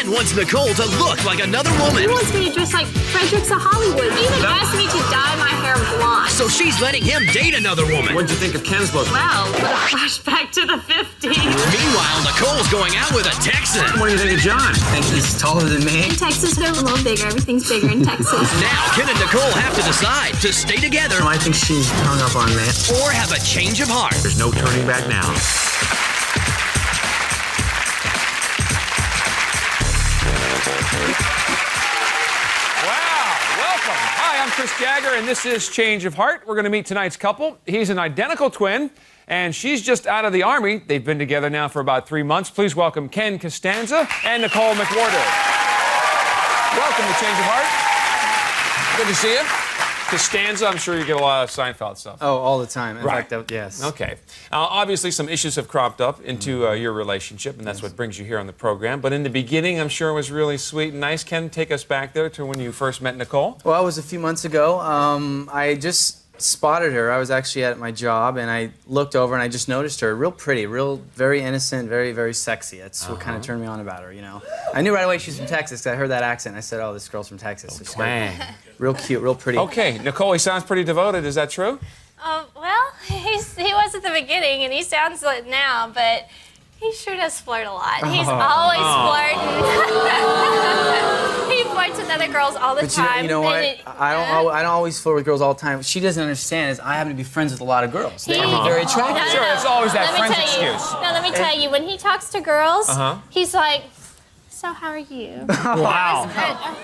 Ken wants Nicole to look like another woman. He wants me to dress like Fredericks of Hollywood. He even asked me to dye my hair blonde. So she's letting him date another woman. What'd you think of Ken's look? Well, with a flashback to the 50s. Meanwhile, Nicole's going out with a Texan. What do you think of John? I think he's taller than me. In Texas, they're a little bigger. Everything's bigger in Texas. Now, Ken and Nicole have to decide to stay together I think she's hung up on me. or have a change of heart. There's no turning back now. Wow, welcome. Hi, I'm Chris Jagger, and this is Change of Heart. We're going to meet tonight's couple. He's an identical twin, and she's just out of the Army. They've been together now for about 3 months. Please welcome Ken Costanza and Nicole McWhorter. Welcome to Change of Heart. Good to see you. Costanza, I'm sure you get a lot of Seinfeld stuff. Oh, all the time. In Right. fact, yes. Okay. Obviously, some issues have cropped up into your relationship, and that's what brings you here on the program. But in the beginning, I'm sure it was really sweet and nice. Ken, take us back there to when you first met Nicole. Well, it was a few months ago. I just spotted her. I was actually at my job, and I looked over, and I just noticed her. Real pretty, very innocent, very, very sexy. That's what kind of turned me on about her, you know. I knew right away she was from Texas, because I heard that accent. I said, oh, this girl's from Texas. So she's real cute, real pretty. Okay, Nicole, he sounds pretty devoted. Is that true? Well, he was at the beginning, and he sounds like now, but he sure does flirt a lot. He's always flirting. He flirts with other girls all the But time. you know what? I don't always flirt with girls all the time. What she doesn't understand is I happen to be friends with a lot of girls. They can be very attractive. Sure, it's always that Let me friend's tell you. excuse. No, let me tell you. When he talks to girls, he's like, so how are you? Wow.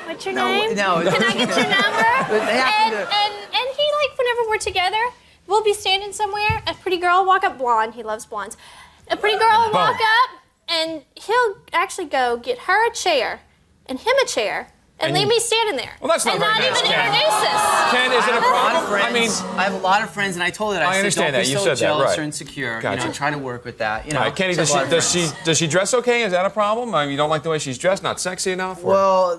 What's your name? No. Can I get your number? They happen to- And he, like, whenever we're together, we'll be standing somewhere, a pretty girl will walk up, blonde, he loves blondes. A pretty girl will walk up, and he'll actually go get her a chair and him a chair and leave me standing there. Well, that's not and very not nice, even Ken. introduce us. Ken, is it a I have a lot problem? of friends. I have a lot of friends, and I told her that. I said, understand don't that. be You so said that, jealous right. or insecure. Gotcha. You know, try to work with that. You know, All right, Kenny, Just a lot of friends. does she dress okay? Is that a problem? I mean, you don't like the way she's dressed? Not sexy enough? Or? Well,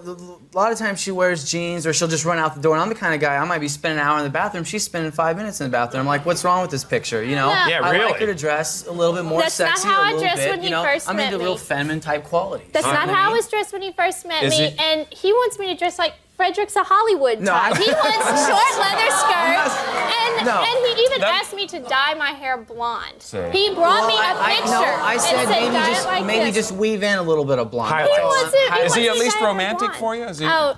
a lot of times she wears jeans, or she'll just run out the door. And I'm the kind of guy, I might be spending an hour in the bathroom. She's spending 5 minutes in the bathroom. I'm like, what's wrong with this picture? You know, Yeah. Yeah, I really. like her to dress a little bit more That's not sexy, how a I little dressed bit. when You he know, first I'm met into me. real feminine type qualities. That's You know not what how I I mean? was dressed when he first met Is me, he- and he wants me to dress like Fredericks of Hollywood No, type. I- He wants short leather skirts, No. and he even That- asked me to dye my hair blonde. See. He brought me a I picture said and maybe dye it just like maybe this. just weave in a little bit of blonde. Highlights. He wants it. Is he at wants me least to dye it romantic blonde. for you? Is he? Oh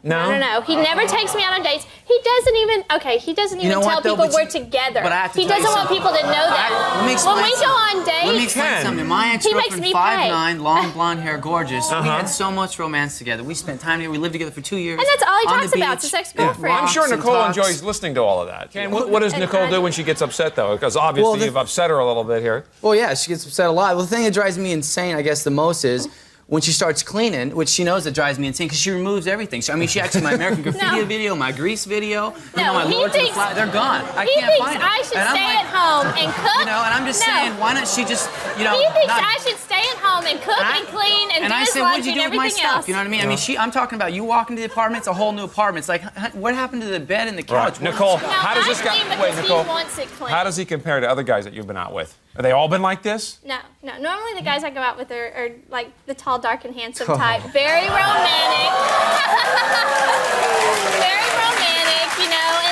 No? no. He never takes me out on dates. He doesn't even know tell what, though? people But we're you- together. but I have to He tell you doesn't want something. people to know that. Let me When explain we go something. on Let me dates, explain Ken. something. My makes ex-girlfriend, me 5'9", long blonde hair, gorgeous. We had so much romance together. We spent time together. We lived together for 2 years. and that's all he on talks the about. beach. It's his ex-girlfriend. Well, I'm sure Walks and Nicole talks. enjoys listening to all of that. Ken, what does Nicole do when she gets upset, though? Because obviously Well, you've upset her a little bit here. Well, yeah, she gets upset a lot. Well, the thing that drives me insane, I guess, the most is when she starts cleaning, which she knows that drives me insane because she removes everything. So, I mean, she actually, my American Graffiti No. video, my Grease video, you know, No, my he Lords of the thinks- Fly, they're gone. I He can't thinks find them. I should And I'm stay like, at home and cook. You know, and I'm just No. saying, why don't she just, you know, He thinks not- I should stay at home and cook and clean and and do I his said, what'd laundry you do and with my everything stuff? else. You know what I mean? I mean, I'm talking about you walk into the apartment, it's a whole new apartment. It's like, what happened to the bed and the couch? Right. Nicole, No, how does this I guy... clean Wait, because Nicole. he wants it clean. How does he compare to other guys that you've been out with? Are they all been like this? No. Normally the guys I go out with are like the tall, dark, and handsome Oh. type. Very romantic. Very romantic, you know,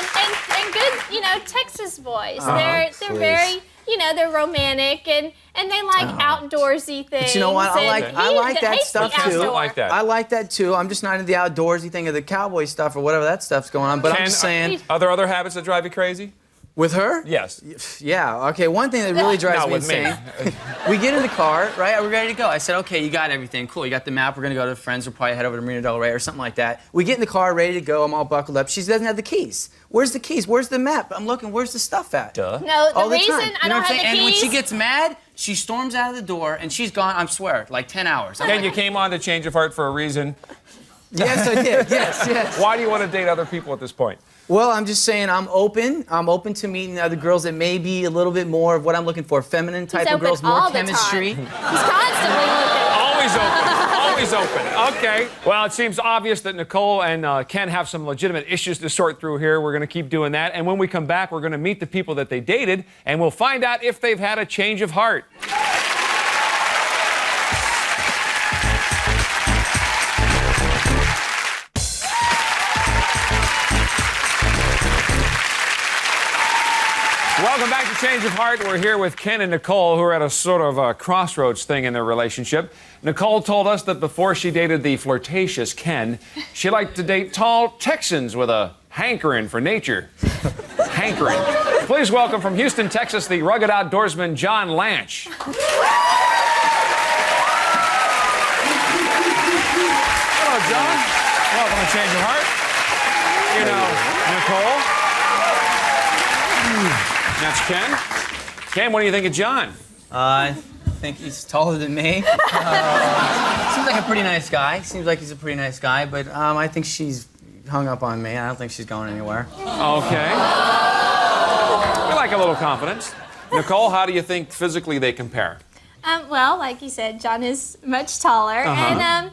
and good, you know, Texas boys. They're please. very, you know, they're romantic and they like outdoorsy things. But you know what? I and like he that hates stuff the too. outdoor. I like that. I like that too. I'm just not into the outdoorsy thing of the cowboy stuff or whatever that stuff's going on. But Ken, I'm just saying, Are there other habits that drive you crazy? with her? Yes. Yeah, okay, one thing that really drives Not me with me. insane, we get in the car, right, we're ready to go. I said, okay, you got everything, cool, you got the map, we're gonna go to friends, we'll probably head over to Marina Del Rey or something like that. We get in the car, ready to go, I'm all buckled up. She doesn't have the keys. Where's the keys? Where's the map? I'm looking, where's the stuff at? Duh. No, All the the reason time. I You know don't what I'm have saying? the And when keys. she gets mad, she storms out of the door and she's gone, I swear, like 10 hours. I'm Ken, like, you came on to Change of Heart for a reason. yes, I did, yes. Why do you want to date other people at this point? Well, I'm just saying I'm open. I'm open to meeting other girls that may be a little bit more of what I'm looking for. Feminine type He's of open girls, all more the chemistry. time. He's constantly looking. Always open. Always open. Okay. Well, it seems obvious that Nicole and Ken have some legitimate issues to sort through here. We're going to keep doing that. And when we come back, we're going to meet the people that they dated, and we'll find out if they've had a change of heart. Change of Heart. We're here with Ken and Nicole, who are at a sort of a crossroads thing in their relationship. Nicole told us that before she dated the flirtatious Ken, she liked to date tall Texans with a hankering for nature. Hankering. Please welcome from Houston, Texas, the rugged outdoorsman, John Lanch. Hello, John. Welcome to Change of Heart. You know, Nicole. That's Ken. Ken, what do you think of John? I think he's taller than me. Seems like a pretty nice guy. Seems like he's a pretty nice guy, but I think she's hung up on me. I don't think she's going anywhere. Okay. We like a little confidence. Nicole, how do you think physically they compare? Well, like you said, John is much taller, and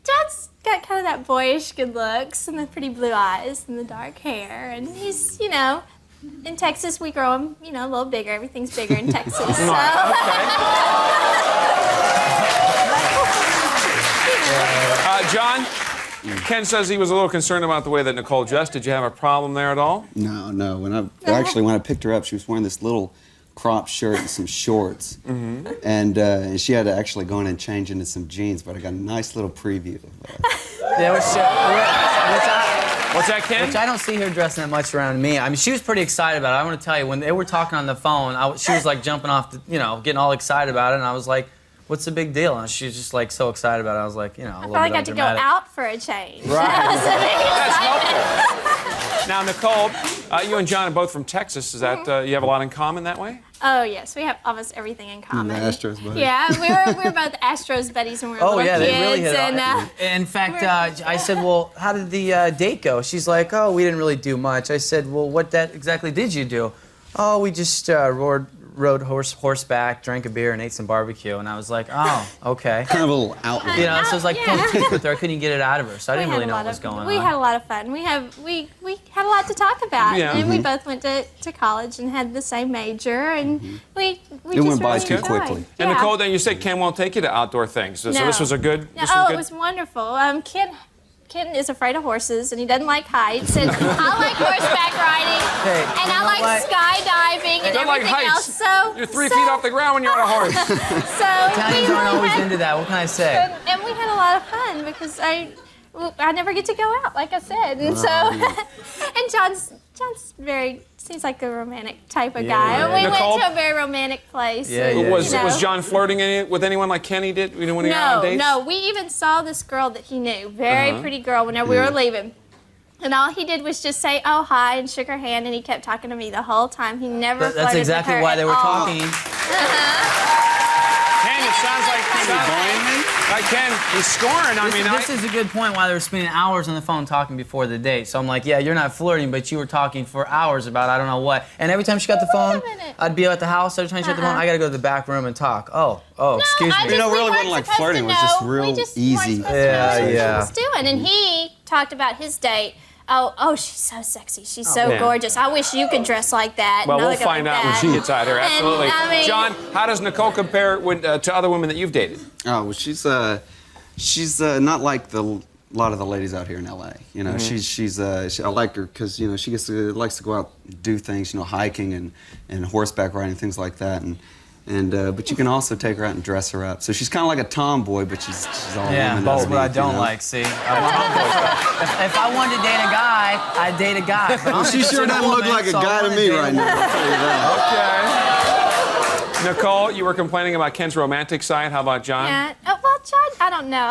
John's got kind of that boyish good looks and the pretty blue eyes and the dark hair, and he's, you know, in Texas we grow him, you know, a little bigger. Everything's bigger in Texas. So. John, Ken says he was a little concerned about the way that Nicole dressed. Did you have a problem there at all? No. When I picked her up, she was wearing this little crop shirt and some shorts, and she had to actually go in and change into some jeans. But I got a nice little preview of that. There was What's that, Ken? which I don't see her dressing that much around me. I mean, she was pretty excited about it. I want to tell you, when they were talking on the phone, she was like jumping off, getting all excited about it, and I was like, "What's the big deal?" And she was just like so excited about it. I was like, I probably got to go out for a change. Right. That's helpful. Now, Nicole, you and John are both from Texas. Is that you have a lot in common that way? Oh yes, we have almost everything in common. The Astros buddies. Yeah, we were both Astros buddies when we were little yeah, kids. they really hit and, off. In fact, I said, "Well, how did the date go?" She's like, "Oh, we didn't really do much." I said, "Well, what exactly did you do?" "Oh, we just rode horseback, drank a beer, and ate some barbecue." And I was like, "Oh, okay." Kind of a little outlet. So it was like pulling teeth with her. I couldn't get it out of her, so I didn't really know what was going on. We had a lot of fun. We had a lot to talk about, and we both went to college and had the same major, and we It just went by really too enjoyed. quickly. And Yeah. Nicole, then you said Ken won't take you to outdoor things. So this was a good. It was wonderful. Ken is afraid of horses, and he doesn't like heights, and I like horseback riding, Hey, and you I know like what? skydiving and Don't like everything heights. else. So You're 3 feet off the ground when you're on a horse. So Italians aren't always into that. What can I say? and we had a lot of fun because I never get to go out, like I said, and so and John's seems like a romantic type of guy. yeah. We Nicole? went to a very romantic place. Yeah, and, yeah. Was John flirting with anyone like Kenny did? When he out on dates? No, we even saw this girl that he knew, very pretty girl, whenever we were leaving. And all he did was just say, "Oh, hi," and shook her hand, and he kept talking to me the whole time. He never flirted That's exactly with her why at they were all. talking. Ken, it sounds like Ken, he's scoring. This is a good point why they were spending hours on the phone talking before the date. So I'm like, yeah, you're not flirting, but you were talking for hours about I don't know what. And every time she got the phone, minute. I'd be at the house. Every time she got the phone, I got to go to the back room and talk. Oh, excuse me. You know, we really weren't wasn't like supposed flirting, to it was just know. real We just easy. weren't supposed to know what Yeah. she was doing. And he talked about his date. Oh, she's so sexy. She's so Yeah. gorgeous. I wish you could dress like that. Well, and I we'll look find like out when that. she gets out here. And, Absolutely. I mean- John, how does Nicole compare to other women that you've dated? Oh, well, she's not like a lot of the ladies out here in LA. You know, I like her because she likes to go out and do things, hiking and horseback riding, things like that, but you can also take her out and dress her up. So she's kind of like a tomboy, but she's all Yeah, woman that's what I underneath, don't like. See, if I wanted to date a guy, I'd date a guy. But I'm She just sure a doesn't look woman, like a so I guy to wanna me date a right now. I'll tell you that. Okay. Nicole, you were complaining about Ken's romantic side. How about John? Yeah. Oh, well, John, I don't know.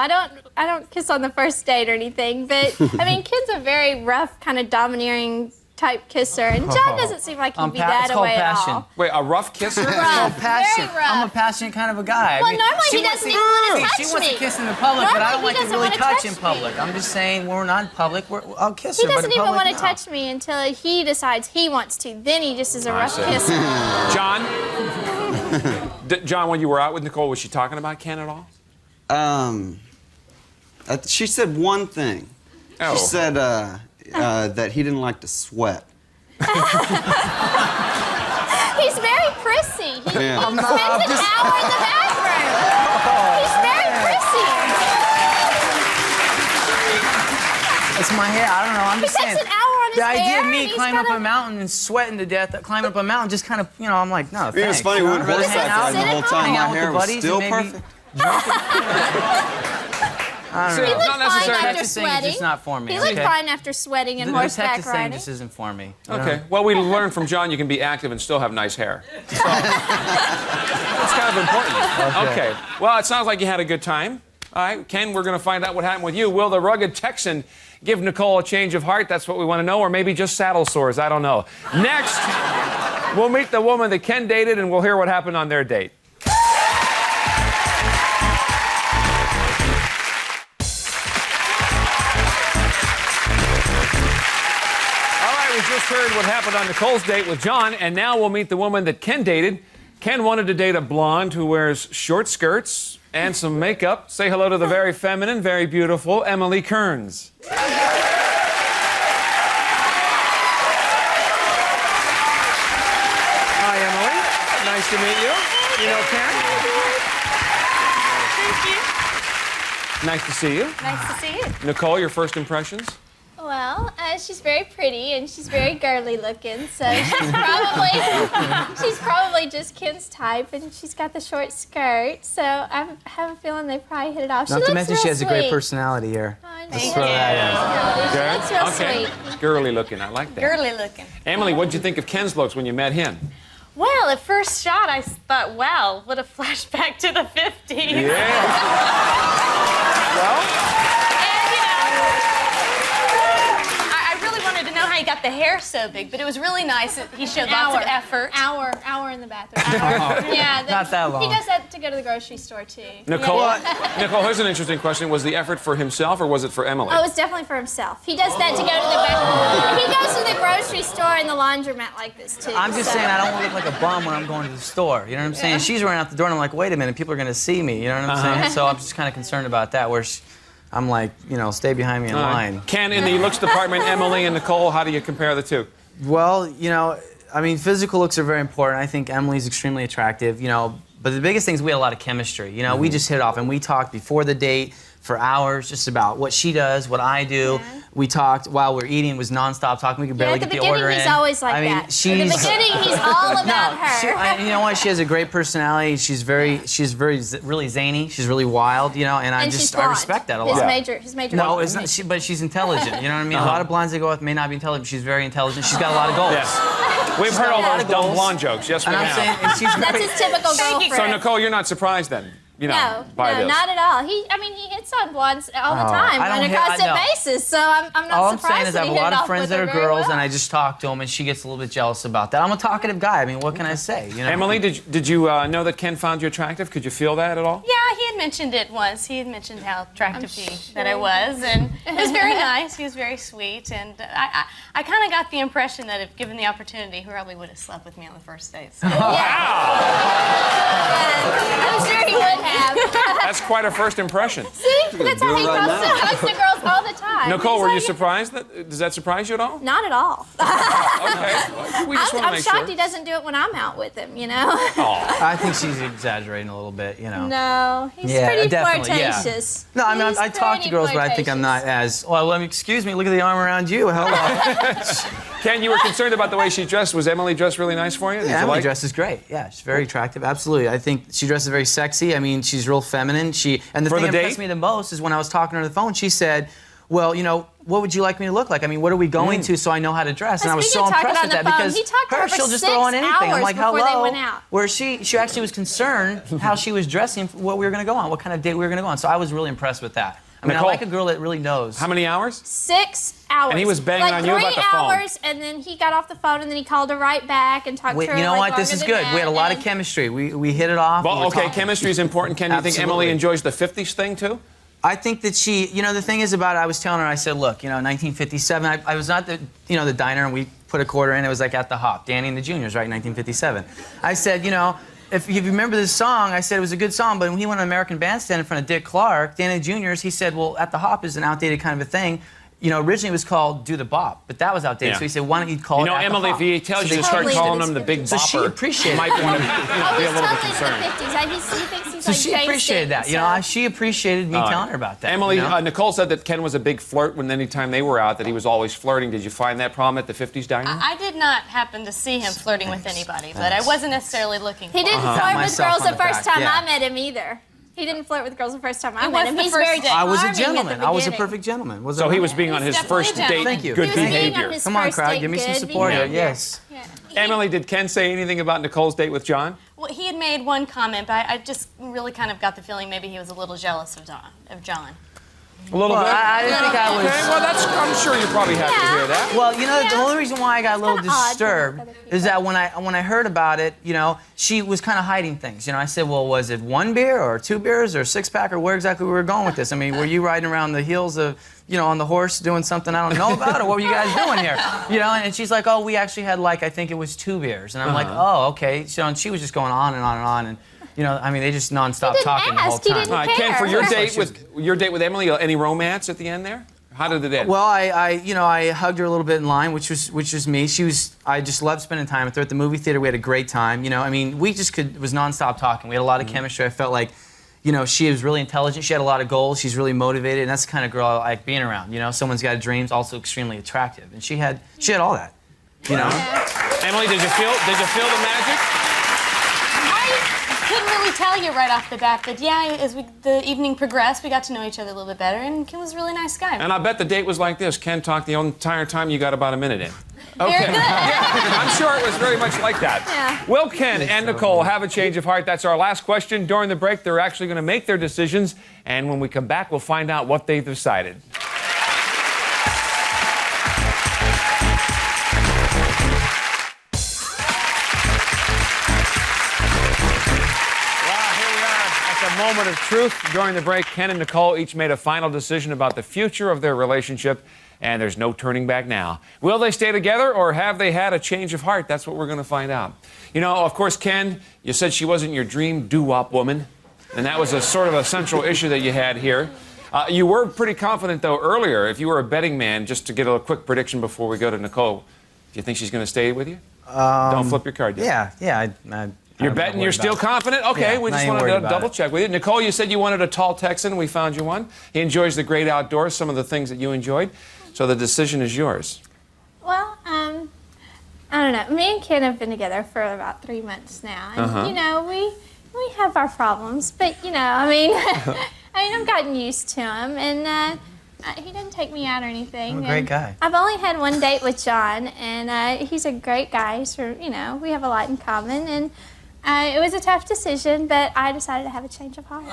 I don't kiss on the first date or anything, but I mean, Ken's a very rough, kind of domineering type kisser, and John doesn't seem like he'd be that it's called way at passion. all. Wait, a rough kisser? Rough, Passion. very rough. I'm a passionate kind of a guy. Well, normally she he wants doesn't even want to touch She wants me. to kiss in the public, but I don't Normally like he to doesn't really wanna touch touch in public. me. I'm just saying, when we're not in public, I'll kiss He her. but doesn't in even public, want to no. touch me until he decides he wants to. Then he just is a rough see. kisser. John? John, when you were out with Nicole, was she talking about Ken at all? She said one thing. Oh. She said that he didn't like to sweat. He's very prissy. He Yeah. spends an hour in the bathroom. He's very prissy. It's my hair. I don't know. I'm He just saying. spends an hour on his the hair. idea of and me he's climbing up gotta- a mountain and sweating to death, climbing up a mountain, just kind of, you know, I'm like, no, It was thanks. funny, we went I'd rather hang horseback out, riding the whole time. hang My out with hair the was buddies still and maybe perfect. I don't See, know. He looked not fine necessarily. after Texas thing is sweating. just not for me. He looked okay? fine after sweating and The horseback Texas thing riding. just isn't for me. you know? Okay. Well, we learned from John you can be active and still have nice hair. So, that's kind of important. Okay. Well, it sounds like you had a good time. All right, Ken, we're going to find out what happened with you. Will the rugged Texan give Nicole a change of heart? That's what we want to know. Or maybe just saddle sores. I don't know. Next, we'll meet the woman that Ken dated, and we'll hear what happened on their date. We just heard what happened on Nicole's date with John, and now we'll meet the woman that Ken dated. Ken wanted to date a blonde who wears short skirts and some makeup. Say hello to the very feminine, very beautiful Emily Kearns. Hi, Emily. Nice to meet you. You know Ken? Thank you. Nice to see you. Nice to see you. Nicole, your first impressions? Well, she's very pretty and she's very girly looking, so she's probably just Ken's type, and she's got the short skirt, so I have a feeling they probably hit it off. Not to mention she has a great sweet. personality here. Thank throw that you. She looks real Okay. sweet. Girly looking. I like that. Girly looking. Emily, what did you think of Ken's looks when you met him? Well, at first shot, I thought, wow, what a flashback to the 50s. Yeah. Well, And, you know, I really wanted to know how he got the hair so big, but it was really nice. He showed lots of effort. Hour in the bathroom. Yeah, Not that long. He does that to go to the grocery store too. Nicole, Nicole, here's an interesting question. Was the effort for himself or was it for Emily? Oh, it's definitely for himself. He does that to go to the bathroom. He goes to the grocery store and the laundromat like this too. I'm just saying I don't want to look like a bum when I'm going to the store. You know what I'm saying? She's running out the door and I'm like, wait a minute, people are going to see me. You know what I'm saying? So I'm just kind of concerned about that, where I'm like, you know, stay behind me in line. Ken, in the looks department, Emily and Nicole, how do you compare the two? Well, you know, I mean, physical looks are very important. I think Emily's extremely attractive, you know, but the biggest thing is we had a lot of chemistry. You know, we just hit it off, and we talked before the date for hours just about what she does, what I do. Yeah. We talked while we're eating, it was nonstop talking. We could barely at the get the order beginning, in. he's always like I mean, that. In she's the beginning, he's all about her. You know what? She has a great personality. She's really zany. She's really wild, you know, and I she's I blonde. respect that a His lot. major. No, it's not. But she's intelligent. You know what I mean? A lot of blondes that go with may not be intelligent. But she's very intelligent. She's got a lot of goals. Yes. We've heard all got a lot those of dumb goals. blonde jokes. Yes, we And I'm have. saying, and she's That's very, his typical girlfriend. So, Nicole, you're not surprised then, you know, by this? not at all. He hits on blondes all the time I don't on a hit- I constant know. basis. So I'm not all I'm surprised saying is I that have he a hit lot it of off friends with that her are very girls, well. and I just talk to them, and she gets a little bit jealous about that. I'm a talkative guy. I mean, what can I say? You know? Emily, did you know that Ken found you attractive? Could you feel that at all? Yeah, he had mentioned it once. He had mentioned how attractive that I was, and it was very nice. He was very sweet, and I kind of got the impression that if given the opportunity, he probably would have slept with me on the first date. So. I'm sure he would have. That's quite a first impression. See, that's how he right goes now. to girls all the time. Nicole, He's were you like- surprised? Does that surprise you at all? Not at all. Okay. We just want to I'm make shocked sure. he doesn't do it when I'm out with him, you know? I think she's exaggerating a little bit, you know. No, he's Yeah, pretty definitely, yeah. flirtatious. No, I mean, He's I talk to pretty girls, but I think I'm not flirtatious. as. Well, let me excuse me. Look at the arm around you. Hello. Ken, you were concerned about the way she dressed. Was Emily dressed really nice for you? Did you Emily like? dresses great. Yeah, she's very attractive. Absolutely. I think she dresses very sexy. I mean, she's real feminine. And the For thing the that impressed date? me the most is when I was talking to her on the phone. She said, "Well, you know, what would you like me to look like? I mean, what are we going to so I know how to dress?" And I was so Speaking of talking impressed on with that the phone, because he talked to her for she'll just 6 throw on anything. I'm hours like, before hello. they went out. Where she actually was concerned how she was dressing, what we were going to go on, what kind of date we were going to go on. So I was really impressed with that. I mean, Nicole, I like a girl that really knows. How many hours? 6 hours. And he was banging like on you about the phone. 3 hours, and then he got off the phone, and then he called her right back and talked Wait, to her. you know like, what? This is longer good. than We had a that, lot of and- chemistry. We hit it off. we Well, were okay, talking. chemistry is important. Ken, do you think Emily Absolutely. enjoys the 50s thing too? I think that she, you know, the thing is about it, I was telling her, I said, look, you know, 1957, I was not the, you know, the diner, and we put a quarter in, it was like at the Hop, Danny and the Juniors, right, 1957. I said, you know, if you remember this song, I said it was a good song, but when he went to American Bandstand in front of Dick Clark, Danny and the Juniors, he said, well, at the Hop is an outdated kind of a thing. originally it was called Do the Bop, but that was outdated. Yeah. So he said, why don't you call it At the Emily, Hop? if he tells So you to they start changed calling it. him the Big Bopper, So she appreciated you might it. want to be a little bit Totally concerned. in the 50s. He thinks he's So like she James appreciated that. Dean, She appreciated me telling her about that. Emily, you know? Nicole said that Ken was a big flirt when anytime they were out, that he was always flirting. Did you find that problem at the 50s diner? I did not happen to see him flirting with anybody, but I wasn't necessarily looking for He didn't Pat flirt with myself girls on the the first back, time yeah. I met him either. He didn't flirt with girls the first time I It met was him. the He's first very date. I was a charming at the gentleman. I was a beginning. perfect gentleman. Was So I he right? was being on his definitely first a date gentleman. Thank you. good He was being behavior. on his Come on, first Craig. date, Give me some good support here. behavior. Yes. Yeah. Emily, did Ken say anything about Nicole's date with John? Well, he had made one comment, but I just really kind of got the feeling maybe he was a little jealous of John. A little Well, bit? I didn't think I was. Okay, well, I'm sure you're probably happy to hear that. Well, the only reason why I got a little kinda odd to disturbed other people. is that when I heard about it, she was kind of hiding things. I said, well, was it 1 beer or 2 beers or 6-pack or where exactly we were going with this? I mean, were you riding around the heels of, on the horse doing something I don't know about, or what were you guys doing here? And she's like, oh, we actually had I think it was 2 beers, and I'm like, oh, okay. So and she was just going on and on and on, and they just nonstop didn't talking the whole ask. He time. didn't All right, Ken, for your care. date with Emily, any romance at the end there? How did it end? Well, I hugged her a little bit in line, which was me. I just loved spending time with her at the movie theater. We had a great time. We just it was nonstop talking. We had a lot of chemistry. I felt like, she was really intelligent. She had a lot of goals. She's really motivated, and that's the kind of girl I like being around. Someone's got dreams, also extremely attractive, and she had all that. Emily, did you feel the magic? I couldn't really tell you right off the bat, but yeah, as the evening progressed, we got to know each other a little bit better, and Ken was a really nice guy. And I bet the date was like this. Ken talked the entire time. You got about a minute in. Very good. I'm sure it was very much like that. Yeah. Will Ken and Nicole have a change of heart? That's our last question. During the break, they're actually going to make their decisions, and when we come back, we'll find out what they've decided. Moment of truth. During the break, Ken and Nicole each made a final decision about the future of their relationship, and there's no turning back now. Will they stay together, or have they had a change of heart? That's what we're going to find out. Of course, Ken, you said she wasn't your dream doo-wop woman, and that was a sort of a central issue that you had here. You were pretty confident, though, earlier. If you were a betting man, just to get a quick prediction before we go to Nicole, do you think she's going to stay with you? Don't flip your card yet. Yeah. You're betting you're still confident? Okay, Yeah, we not just even wanted worried to about double it. check with you. Nicole, you said you wanted a tall Texan. We found you one. He enjoys the great outdoors, some of the things that you enjoyed. So the decision is yours. Well, I don't know. Me and Ken have been together for about 3 months now, and we have our problems, but I've gotten used to him, and he doesn't take me out or anything. I'm a great and guy. I've only had one date with John, and he's a great guy. So we have a lot in common, and it was a tough decision, but I decided to have a change of heart.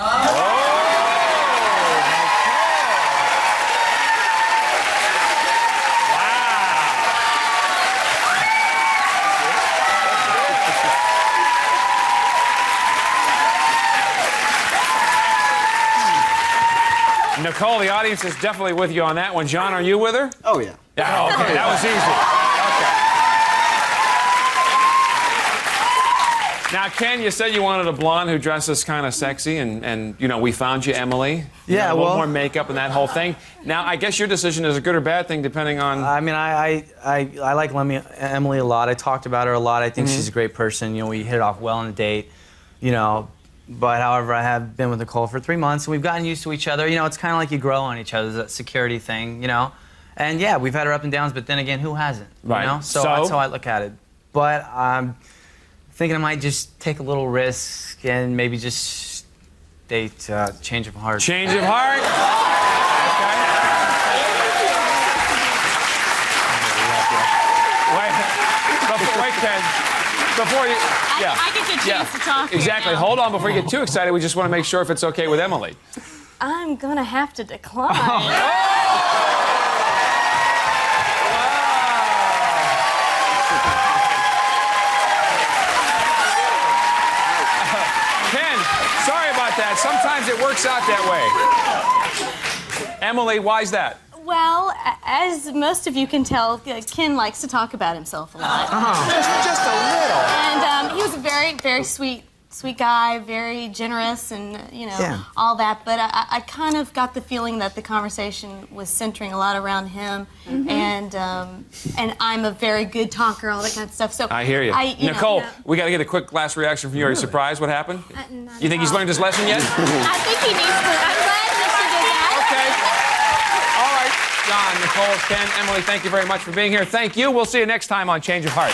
Nicole, the audience is definitely with you on that one. John, are you with her? Oh, yeah. Yeah, okay, that was easy. Okay. Now, Ken, you said you wanted a blonde who dresses kind of sexy, and we found you, Emily. Yeah, a little well- more makeup and that whole thing. Now, I guess your decision is a good or bad thing, depending on. I mean, I like Emily a lot. I talked about her a lot. I think she's a great person. We hit it off well on a date. But however, I have been with Nicole for 3 months, and we've gotten used to each other. It's kind of like you grow on each other, that security thing, And yeah, we've had our up and downs, but then again, who hasn't? Right. So that's how I look at it. But I'm thinking I might just take a little risk and maybe just date change of heart. Change of heart? Okay. Wait, Ken. Before you, I get the chance to talk here exactly. now. Hold on, before you get too excited, we just want to make sure if it's okay with Emily. I'm gonna have to decline. Ken, sorry about that. Sometimes it works out that way. Emily, why's that? Well, as most of you can tell, Ken likes to talk about himself a lot. Just a little. And he was a very, very sweet sweet guy, very generous, and Yeah. all that. But I kind of got the feeling that the conversation was centering a lot around him, and I'm a very good talker, all that kind of stuff. So I hear you. Nicole, we got to get a quick last reaction from you. Are you surprised? What happened? You think he's learned his lesson yet? I think he needs to. I'm glad that she did that. Okay. All right. John, Nicole, Ken, Emily, thank you very much for being here. Thank you. We'll see you next time on Change of Heart.